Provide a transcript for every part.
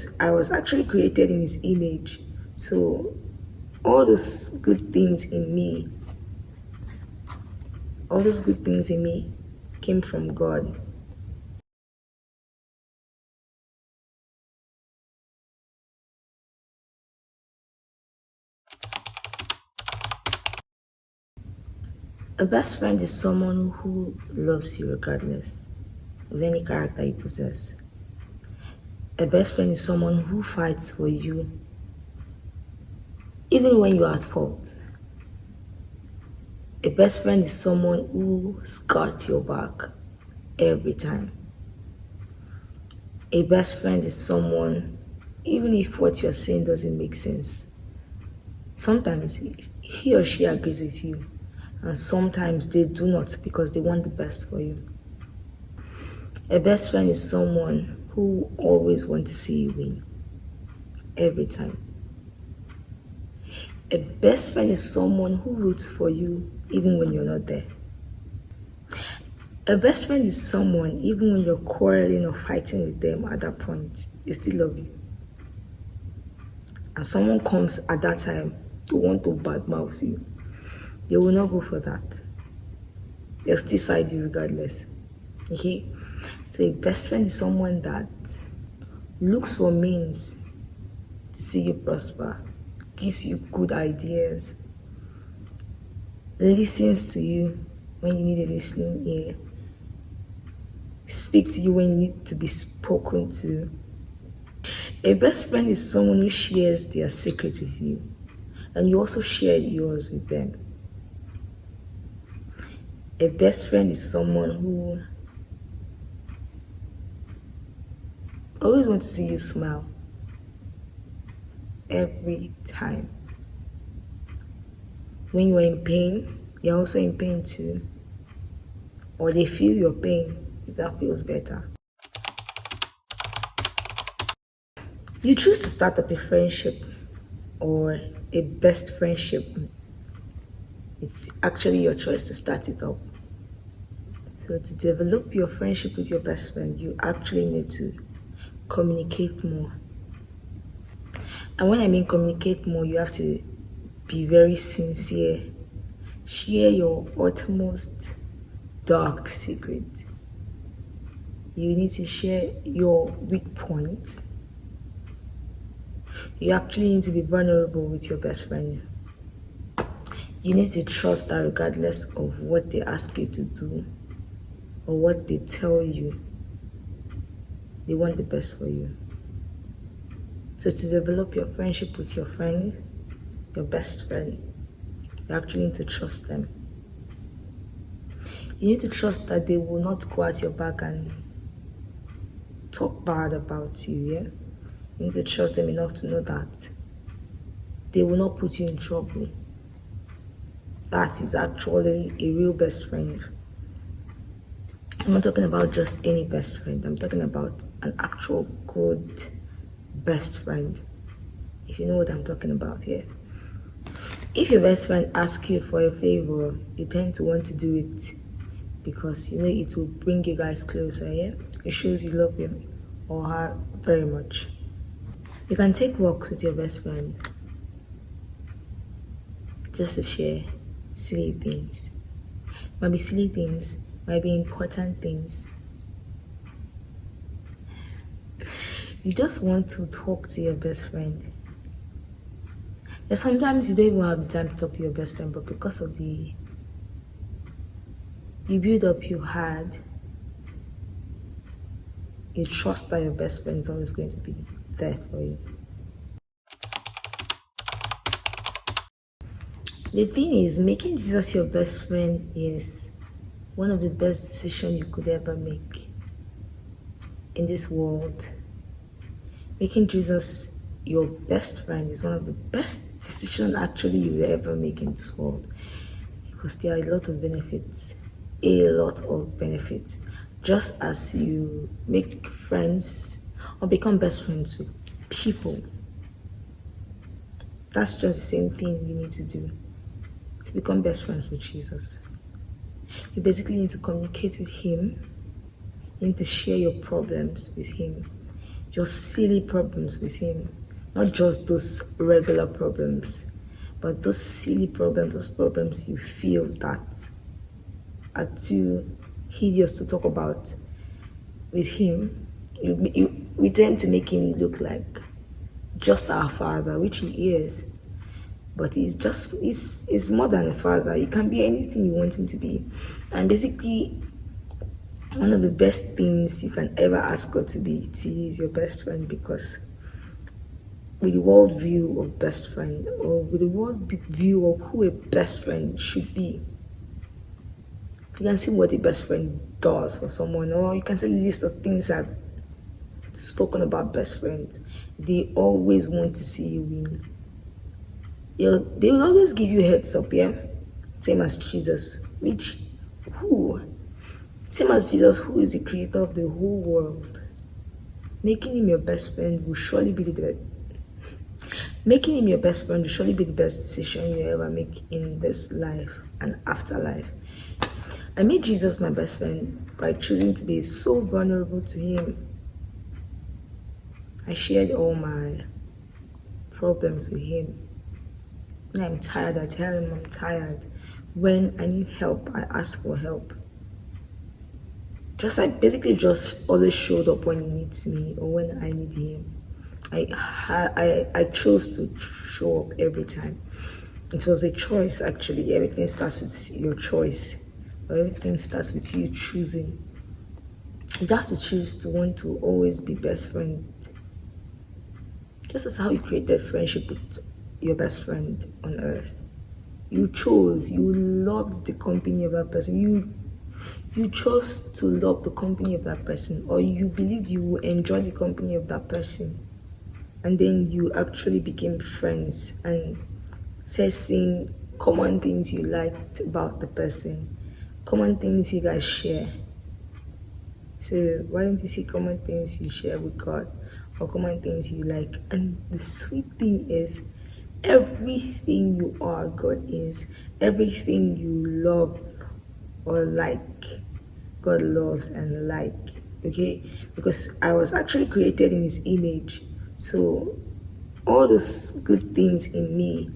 because I was actually created in his image. So all those good things in me, all those good things in me came from God. A best friend is someone who loves you regardless of any character you possess. A best friend is someone who fights for you even when you're at fault. A best friend is someone who's got your back every time. A best friend is someone, even if what you're saying doesn't make sense, sometimes he or she agrees with you, and sometimes they do not because they want the best for you. A best friend is someone who always wants to see you win every time. A best friend is someone who roots for you even when you're not there. A best friend is someone, even when you're quarreling or fighting with them at that point, they still love you. And someone comes at that time to want to badmouth you, they will not go for that. They'll still side you regardless. Okay? So a best friend is someone that looks for means to see you prosper, gives you good ideas, listens to you when you need a listening ear, speak to you when you need to be spoken to. A best friend is someone who shares their secret with you, and you also share yours with them. A best friend is someone who always wants to see you smile every time. When you're in pain, they're also in pain too. Or they feel your pain if that feels better. You choose to start up a friendship or a best friendship. It's actually your choice to start it up. So to develop your friendship with your best friend, you actually need to communicate more. And when I mean communicate more, you have to be very sincere. Share your utmost dark secret. You need to share your weak points. You actually need to be vulnerable with your best friend. You need to trust that regardless of what they ask you to do or what they tell you, they want the best for you. So to develop your friendship with your friend, your best friend, you actually need to trust them. You need to trust that they will not go at your back and talk bad about you, yeah? You need to trust them enough to know that they will not put you in trouble. That is actually a real best friend. I'm not talking about just any best friend. I'm talking about an actual good best friend. If you know what I'm talking about here. If your best friend asks you for a favor, you tend to want to do it because you know it will bring you guys closer, yeah? It shows you love him or her very much. You can take walks with your best friend just to share silly things. Might be silly things, might be important things. You just want to talk to your best friend. And sometimes you don't even have the time to talk to your best friend, but because of the build up you had, you trust that your best friend is always going to be there for you. The thing is, making Jesus your best friend is one of the best decisions you could ever make in this world. Making Jesus your best friend is one of the best decisions actually you will ever make in this world, because there are a lot of benefits. Just as you make friends or become best friends with people, that's just the same thing you need to do to become best friends with Jesus. You basically need to communicate with him. You need to share your problems with him. your silly problems with him, not just those regular problems, but those silly problems, those problems you feel that are too hideous to talk about with him. We tend to make him look like just our father, which he is, but he's more than a father. He can be anything you want him to be. And basically, one of the best things you can ever ask God to be to you is your best friend, because with the world view of best friend, or with the world view of who a best friend should be, you can see what a best friend does for someone, or you can see a list of things I've spoken about best friends. They always want to see you win. They will always give you heads up, yeah? Same as Jesus, which, who? Same as Jesus, who is the creator of the whole world. Making him your best friend will surely be the Making him your best friend will surely be the best decision you ever make in this life and afterlife. I made Jesus my best friend by choosing to be so vulnerable to him. I shared all my problems with him. When I'm tired, I tell him I'm tired. When I need help, I ask for help. I basically just always showed up when he needs me or when I need him. I chose to show up every time. It was a choice, actually. Everything starts with your choice, or everything starts with you choosing. You have to choose to want to always be best friend. Just as how you created friendship with your best friend on earth. You chose, you loved the company of that person. You chose to love the company of that person, or you believed you would enjoy the company of that person. And then you actually became friends and seeing common things you liked about the person, common things you guys share. So why don't you see common things you share with God, or common things you like? And the sweet thing is, everything you are, God is. Everything you love or like, God loves and like. Okay? Because I was actually created in his image. So all those good things in me,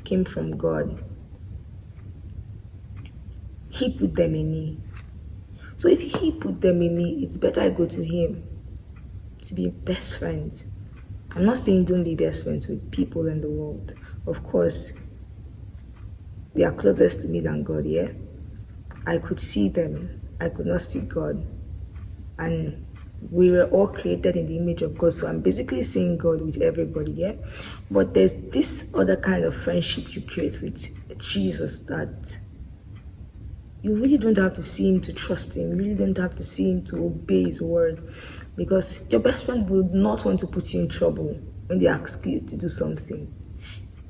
came from God. He put them in me. So if he put them in me, it's better I go to him to be best friends. I'm not saying don't be best friends with people in the world. Of course, they are closest to me than God, yeah? I could see them. I could not see God. And we were all created in the image of God. So I'm basically seeing God with everybody, yeah? But there's this other kind of friendship you create with Jesus that you really don't have to see him to trust him. You really don't have to see him to obey his word. Because your best friend would not want to put you in trouble when they ask you to do something.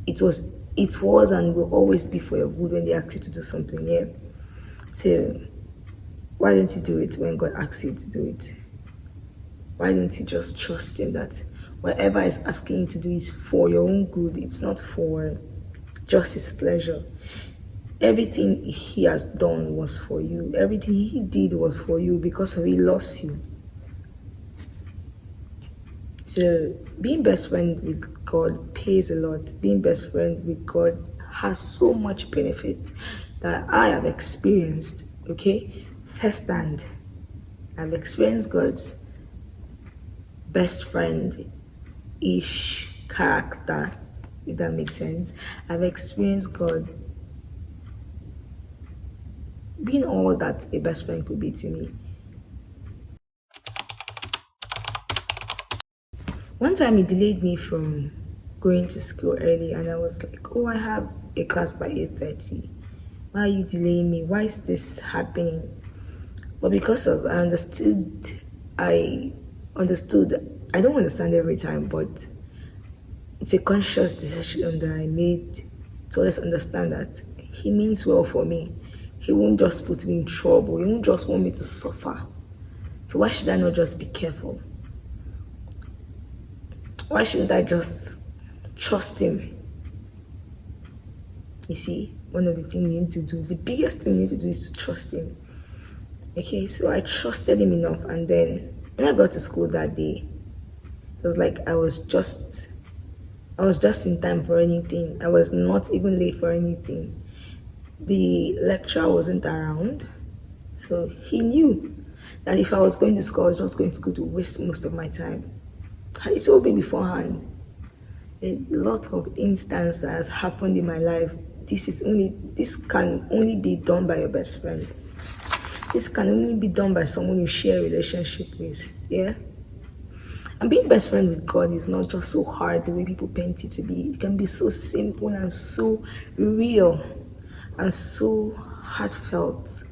It was and will always be for your good when they ask you to do something, yeah? So why don't you do it when God asks you to do it? Why don't you just trust him that whatever he's asking you to do is for your own good? It's not for just his pleasure. Everything he has done was for you. Everything he did was for you because he loves you. So being best friend with God pays a lot. Being best friend with God has so much benefit that I have experienced, okay, firsthand. I've experienced God's best friend-ish character, if that makes sense. I've experienced God being all that a best friend could be to me. One time he delayed me from going to school early, and I was like, oh, I have a class by 8:30. Why are you delaying me? Why is this happening? But because of I understood, I don't understand every time, but it's a conscious decision that I made to always understand that he means well for me. He won't just put me in trouble. He won't just want me to suffer. So why should I not just be careful? Why shouldn't I just trust him? You see, one of the things you need to do, the biggest thing you need to do is to trust him. Okay, so I trusted him enough, and then when I got to school that day, it was like I was just in time for anything. I was not even late for anything. The lecturer wasn't around, so he knew that if I was going to school, I was just going to school to waste most of my time. He told me beforehand a lot of instance that has happened in my life. This can only be done by your best friend. This can only be done by someone you share a relationship with. Yeah. And being best friend with God is not just so hard the way people paint it to be. It can be so simple and so real and so heartfelt.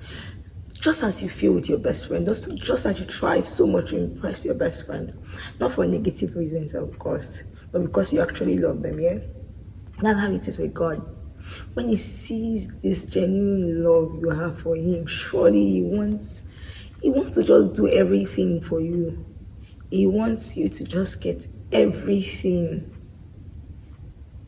Just as you feel with your best friend, just as you try so much to impress your best friend, not for negative reasons, of course, but because you actually love them, yeah? That's how it is with God. When he sees this genuine love you have for him, surely he wants to just do everything for you. He wants you to just get everything.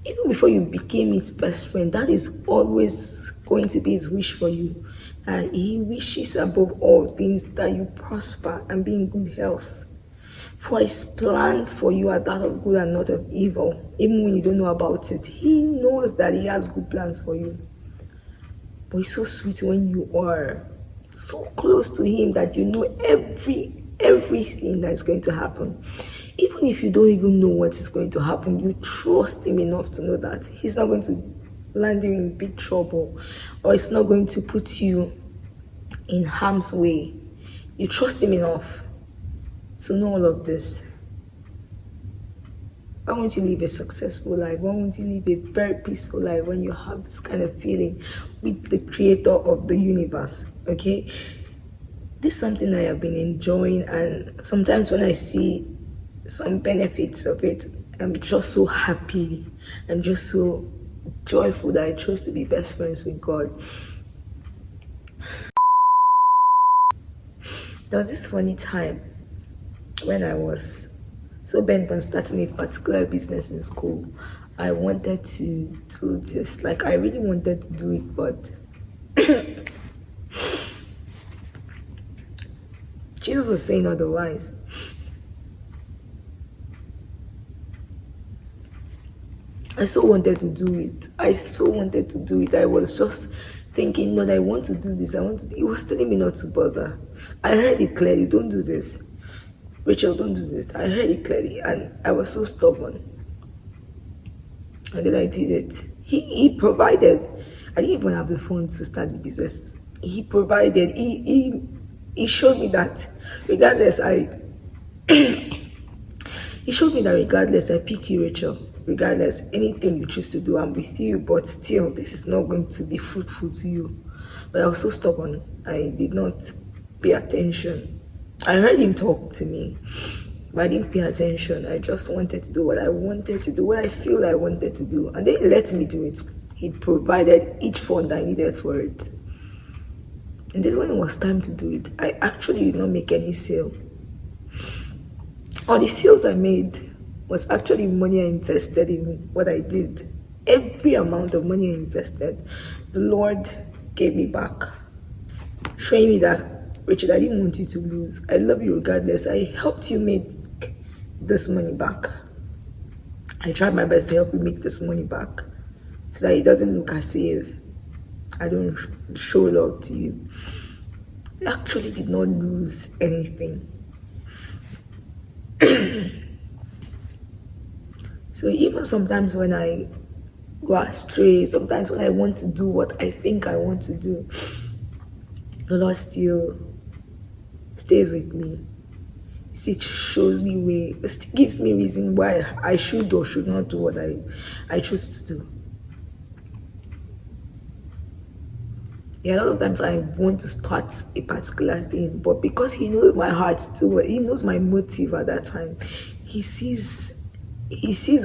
Even before you became his best friend, that is always going to be his wish for you. And he wishes above all things that you prosper and be in good health. For his plans for you are that of good and not of evil. Even when you don't know about it, he knows that he has good plans for you. But it's so sweet when you are so close to him that you know everything that is going to happen. Even if you don't even know what is going to happen, you trust him enough to know that he's not going to land you in big trouble, or it's not going to put you in harm's way. You trust him enough to know all of this. Why won't you live a successful life? Why won't you live a very peaceful life when you have this kind of feeling with the creator of the universe? Okay? This is something I have been enjoying, and sometimes when I see some benefits of it, I'm just so happy. I'm just so joyful that I chose to be best friends with God. There was this funny time when I was so bent on starting a particular business in school. I wanted to do this, like I really wanted to do it, but Jesus was saying otherwise. I so wanted to do it. I was just thinking, Lord, I want to do this. He was telling me not to bother. I heard it clearly. Don't do this. Rachel, don't do this. I heard it clearly, and I was so stubborn. And then I did it. He provided. I didn't even have the funds to start the business. He provided. He showed me that regardless, he showed me that regardless, I pick you, Rachel. Regardless, anything you choose to do, I'm with you. But still, this is not going to be fruitful to you. But I was so stubborn. I did not pay attention. I heard him talk to me, but I didn't pay attention. I just wanted to do what I wanted to do, what I feel I wanted to do. And then he let me do it. He provided each fund I needed for it. And then when it was time to do it, I actually did not make any sale. All the sales I made was actually money I invested in what I did. Every amount of money I invested, the Lord gave me back, showing me that, Richard, I didn't want you to lose. I love you regardless. I helped you make this money back. I tried my best to help you make this money back so that it doesn't look as if I don't show love to you. I actually did not lose anything. So even sometimes when I go astray, sometimes when I want to do what I think I want to do, the Lord still stays with me. It shows me way, it still gives me reason why I should or should not do what I choose to do. Yeah, a lot of times I want to start a particular thing, but because he knows my heart too well, he knows my motive at that time. He sees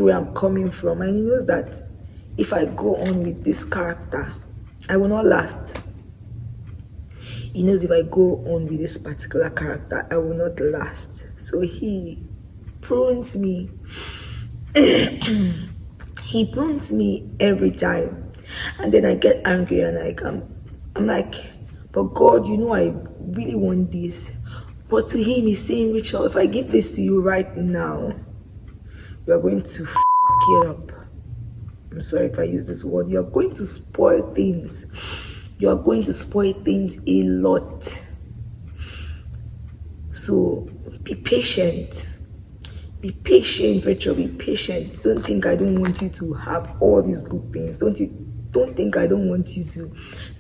where I'm coming from, and he knows that if I go on with this character, I will not last. He knows if I go on with this particular character, I will not last. So he prunes me. He prunes me every time. And then I get angry and I'm like, But God, you know, I really want this. But to him, he's saying, Rachel, if I give this to you right now, you are going to it up. I'm sorry if I use this word. You are going to spoil things. You are going to spoil things a lot. So be patient. Be patient, Rachel. Be patient. Don't think I don't want you to have all these good things. Don't think I don't want you to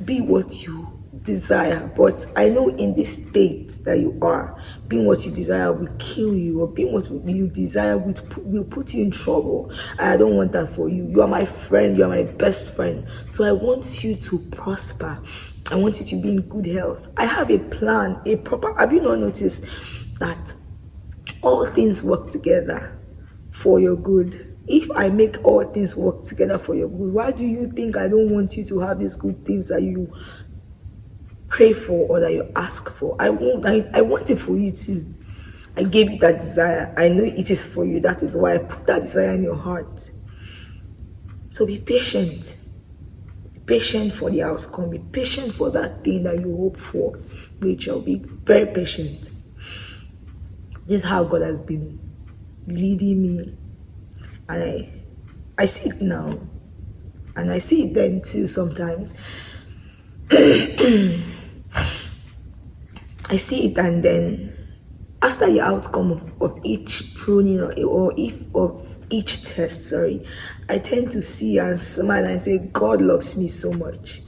be what you desire. But I know in this state that you are, being what you desire will kill you, or being what you desire will put you in trouble. I don't want that for you. You are my friend. You are my best friend. So I want you to prosper. I want you to be in good health. I have a plan, a proper. Have you not noticed that all things work together for your good? If I make all things work together for your good, why do you think I don't want you to have these good things that you pray for or that you ask for? I want it for you too. I gave you that desire. I know it is for you. That is why I put that desire in your heart. So be patient. Be patient for the outcome. Be patient for that thing that you hope for. Rachel, be very patient. This is how God has been leading me, and I see it now, and I see it then too sometimes. I see it, and then after the outcome of each pruning or if of each test, sorry, I tend to see and smile and say, God loves me so much.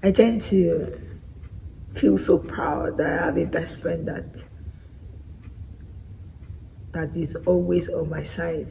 I tend to feel so proud that I have a best friend that is always on my side.